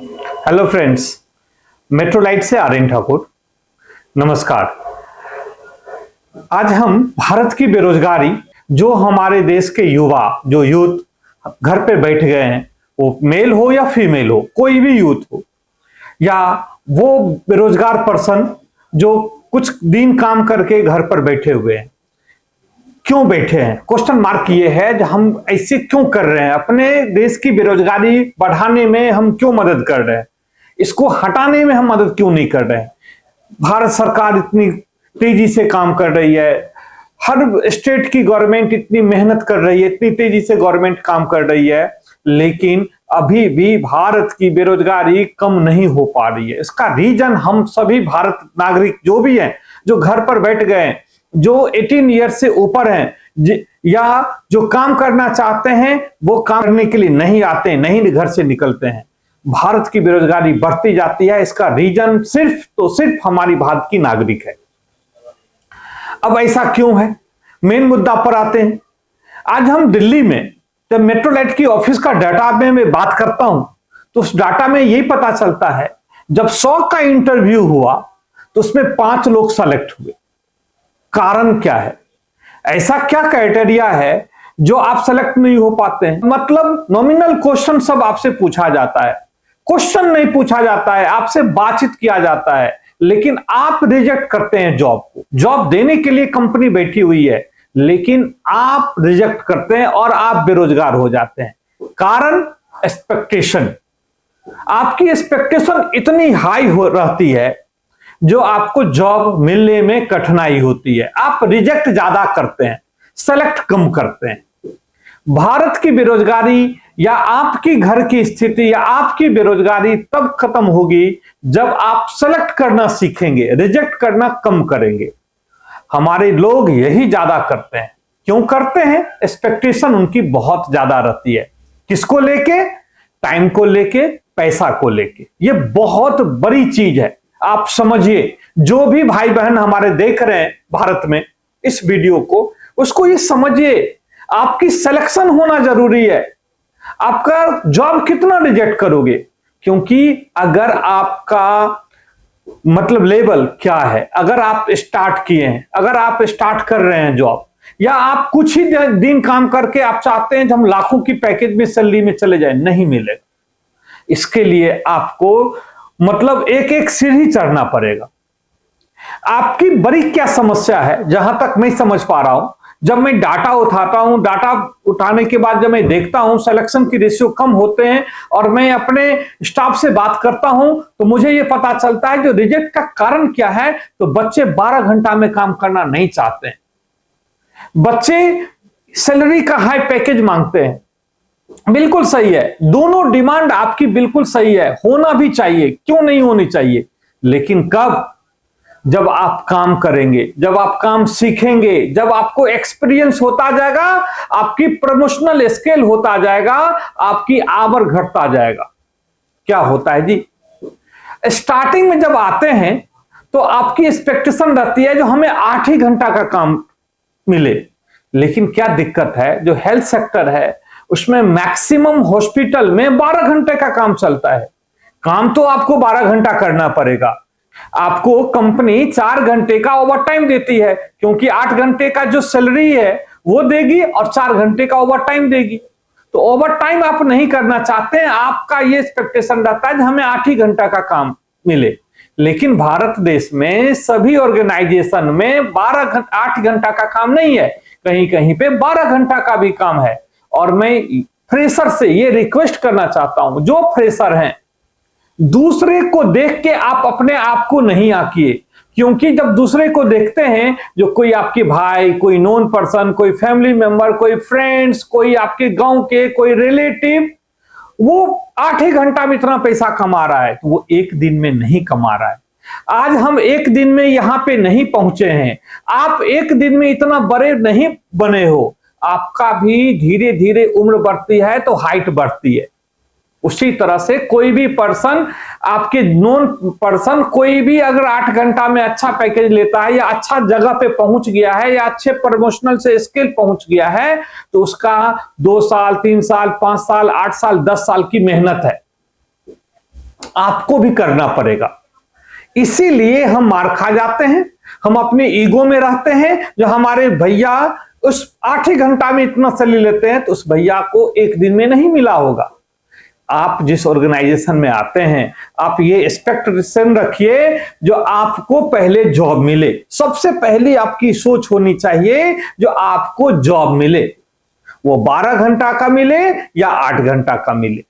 Hello friends, Metrolite से आर्यन ठाकुर। नमस्कार। आज हम भारत की बेरोजगारी, जो हमारे देश के युवा, जो यूथ घर पे बैठ गए हैं, वो मेल हो या फीमेल हो, कोई भी यूथ हो, या वो बेरोजगार पर्सन जो कुछ दिन काम करके घर पर बैठे हुए हैं, क्यों बैठे हैं? क्वेश्चन मार्क ये है कि हम ऐसे क्यों कर रहे हैं? अपने देश की बेरोजगारी बढ़ाने में हम क्यों मदद कर रहे हैं? इसको हटाने में हम मदद क्यों नहीं कर रहे हैं? भारत सरकार इतनी तेजी से काम कर रही है, हर स्टेट की गवर्नमेंट इतनी मेहनत कर रही है, इतनी तेजी से गवर्नमेंट काम कर रही है, लेकिन अभी भी भारत की बेरोजगारी कम नहीं हो पा रही है। इसका रीजन हम सभी भारत नागरिक जो भी हैं, जो घर पर बैठ गए हैं, जो 18 ईयर से ऊपर हैं, या जो काम करना चाहते हैं वो काम करने के लिए नहीं आते, नहीं घर से निकलते हैं, भारत की बेरोजगारी बढ़ती जाती है। इसका रीजन सिर्फ हमारी भारत की नागरिक है। अब ऐसा क्यों है? मेन मुद्दा पर आते हैं। आज हम दिल्ली में जब मेट्रोलाइट की ऑफिस का डाटा में मैं बात करता हूं, तो उस डाटा में यही पता चलता है, जब 100 का इंटरव्यू हुआ तो उसमें 5 लोग सेलेक्ट हुए। कारण क्या है? ऐसा क्या क्राइटेरिया है जो आप सेलेक्ट नहीं हो पाते हैं? मतलब नॉमिनल क्वेश्चन सब आपसे पूछा जाता है, क्वेश्चन नहीं पूछा जाता है, आपसे बातचीत किया जाता है, लेकिन आप रिजेक्ट करते हैं जॉब को। जॉब देने के लिए कंपनी बैठी हुई है, लेकिन आप रिजेक्ट करते हैं और आप बेरोजगार हो जाते हैं। कारण एक्सपेक्टेशन। आपकी एक्सपेक्टेशन इतनी हाई हो रहती है जो आपको जॉब मिलने में कठिनाई होती है। आप रिजेक्ट ज्यादा करते हैं, सेलेक्ट कम करते हैं। भारत की बेरोजगारी या आपकी घर की स्थिति या आपकी बेरोजगारी तब खत्म होगी जब आप सेलेक्ट करना सीखेंगे, रिजेक्ट करना कम करेंगे। हमारे लोग यही ज्यादा करते हैं। क्यों करते हैं? एक्सपेक्टेशन उनकी बहुत ज्यादा रहती है। किसको लेके? टाइम को लेके, पैसा को लेके। ये बहुत बड़ी चीज है। आप समझिए, जो भी भाई बहन हमारे देख रहे हैं भारत में इस वीडियो को, उसको ये समझिए, आपकी सिलेक्शन होना जरूरी है। आपका जॉब कितना रिजेक्ट करोगे? क्योंकि अगर आपका मतलब लेवल क्या है, अगर आप स्टार्ट किए हैं, अगर आप स्टार्ट कर रहे हैं जॉब, या आप कुछ ही दिन काम करके आप चाहते हैं कि हम लाखों की पैकेज में, सैलरी में चले जाए, नहीं मिलेगा। इसके लिए आपको मतलब एक एक सीढ़ी चढ़ना पड़ेगा। आपकी बड़ी क्या समस्या है? जहां तक मैं समझ पा रहा हूं, जब मैं डाटा उठाता हूं, डाटा उठाने के बाद जब मैं देखता हूं सिलेक्शन की रेशियो कम होते हैं और मैं अपने स्टाफ से बात करता हूं, तो मुझे यह पता चलता है जो रिजेक्ट का कारण क्या है। तो बच्चे 12 घंटा में काम करना नहीं चाहते हैं, बच्चे सैलरी का हाई पैकेज मांगते हैं। बिल्कुल सही है, दोनों डिमांड आपकी बिल्कुल सही है, होना भी चाहिए, क्यों नहीं होनी चाहिए। लेकिन कब? जब आप काम करेंगे, जब आप काम सीखेंगे, जब आपको एक्सपीरियंस होता जाएगा, आपकी प्रमोशनल स्केल होता जाएगा, आपकी आवर घटता जाएगा। क्या होता है जी, स्टार्टिंग में जब आते हैं तो आपकी एक्सपेक्टेशन रहती है जो हमें 8 ही घंटा का काम मिले। लेकिन क्या दिक्कत है, जो हेल्थ सेक्टर है उसमें मैक्सिमम हॉस्पिटल में 12 घंटे का काम चलता है। काम तो आपको 12 घंटा करना पड़ेगा। आपको कंपनी 4 घंटे का ओवरटाइम देती है, क्योंकि 8 घंटे का जो सैलरी है वो देगी और 4 घंटे का ओवरटाइम देगी। तो ओवरटाइम आप नहीं करना चाहते हैं, आपका ये एक्सपेक्टेशन रहता है कि हमें 8 ही घंटा का काम मिले। लेकिन भारत देश में सभी ऑर्गेनाइजेशन में 8 घंटा का काम नहीं है, कहीं कहीं पे 12 घंटा का भी काम है। और मैं फ्रेशर से ये रिक्वेस्ट करना चाहता हूं, जो फ्रेशर हैं, दूसरे को देख के आप अपने आप को नहीं आंकिए। क्योंकि जब दूसरे को देखते हैं, जो कोई आपके भाई, कोई नोन पर्सन, कोई फैमिली मेंबर, कोई फ्रेंड्स, कोई आपके गांव के कोई रिलेटिव, वो 8 ही घंटा में इतना पैसा कमा रहा है, तो वो एक दिन में नहीं कमा रहा है। आज हम एक दिन में यहां पे नहीं पहुंचे हैं, आप एक दिन में इतना बड़े नहीं बने हो। आपका भी धीरे धीरे उम्र बढ़ती है तो हाइट बढ़ती है। उसी तरह से कोई भी पर्सन, आपके नॉन पर्सन, कोई भी अगर 8 घंटा में अच्छा पैकेज लेता है, या अच्छा जगह पे पहुंच गया है, या अच्छे प्रमोशनल से स्केल पहुंच गया है, तो उसका 2 साल, 3 साल, 5 साल, 8 साल, 10 साल की मेहनत है। आपको भी करना पड़ेगा। इसीलिए हम मार खा जाते हैं, हम अपने ईगो में रहते हैं। जो हमारे भैया उस 8 ही घंटा में इतना सैलरी लेते हैं, तो उस भैया को एक दिन में नहीं मिला होगा। आप जिस ऑर्गेनाइजेशन में आते हैं, आप ये एक्सपेक्टेशन रखिए जो आपको पहले जॉब मिले। सबसे पहले आपकी सोच होनी चाहिए जो आपको जॉब मिले, वो 12 घंटा का मिले या 8 घंटा का मिले।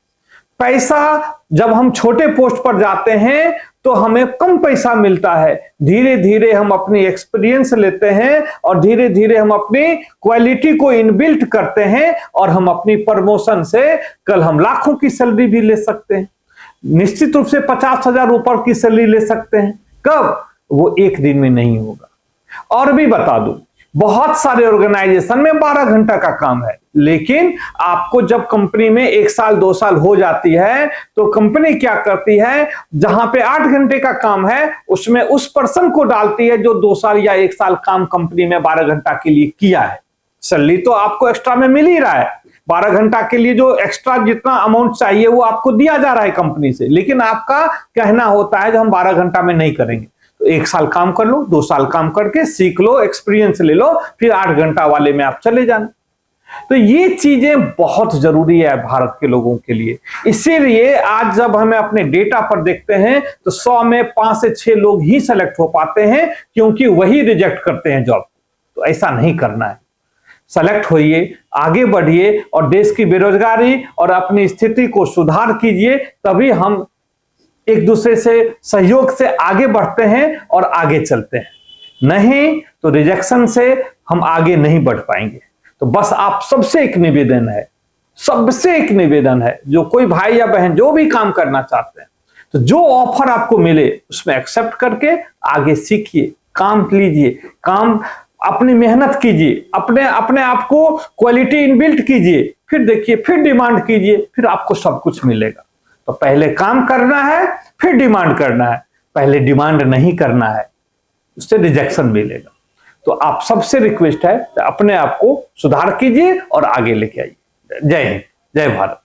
पैसा जब हम छोटे पोस्ट पर जाते हैं तो हमें कम पैसा मिलता है। धीरे धीरे हम अपनी एक्सपीरियंस लेते हैं और धीरे धीरे हम अपनी क्वालिटी को इनबिल्ट करते हैं और हम अपनी प्रमोशन से कल हम लाखों की सैलरी भी ले सकते हैं। निश्चित रूप से 50,000 ऊपर की सैलरी ले सकते हैं। कब? वो एक दिन में नहीं होगा। और भी बता दूं, बहुत सारे ऑर्गेनाइजेशन में 12 घंटा का काम है, लेकिन आपको जब कंपनी में 1 साल 2 साल हो जाती है तो कंपनी क्या करती है, जहां पे 8 घंटे का काम है उसमें उस पर्सन को डालती है जो 2 साल या 1 साल काम कंपनी में 12 घंटा के लिए किया है। सैलरी तो आपको एक्स्ट्रा में मिल ही रहा है, 12 घंटा के लिए जो एक्स्ट्रा जितना अमाउंट चाहिए वो आपको दिया जा रहा है कंपनी से, लेकिन आपका कहना होता है जो हम 12 घंटा में नहीं करेंगे। 1 साल काम कर लो, 2 साल काम करके सीख लो, एक्सपीरियंस ले लो, फिर 8 घंटा वाले में आप चले जाना। तो ये चीजें बहुत जरूरी है भारत के लोगों के लिए। इसीलिए आज जब हमें अपने डेटा पर देखते हैं तो 100 में 5 से 6 लोग ही सेलेक्ट हो पाते हैं, क्योंकि वही रिजेक्ट करते हैं जॉब। तो ऐसा नहीं करना है, सेलेक्ट होइए, आगे बढ़िए और देश की बेरोजगारी और अपनी स्थिति को सुधार कीजिए, तभी हम एक दूसरे से सहयोग से आगे बढ़ते हैं और आगे चलते हैं। नहीं तो रिजेक्शन से हम आगे नहीं बढ़ पाएंगे। तो बस आप सबसे एक निवेदन है, सबसे एक निवेदन है, जो कोई भाई या बहन जो भी काम करना चाहते हैं, तो जो ऑफर आपको मिले उसमें एक्सेप्ट करके आगे सीखिए, काम लीजिए, काम अपनी मेहनत कीजिए, अपने आप को क्वालिटी इनबिल्ट कीजिए, फिर देखिए, फिर डिमांड कीजिए, फिर आपको सब कुछ मिलेगा। तो पहले काम करना है, फिर डिमांड करना है। पहले डिमांड नहीं करना है, उससे रिजेक्शन मिलेगा। तो आप सबसे रिक्वेस्ट है अपने आप को सुधार कीजिए और आगे लेके आइए। जय हिंद, जय भारत।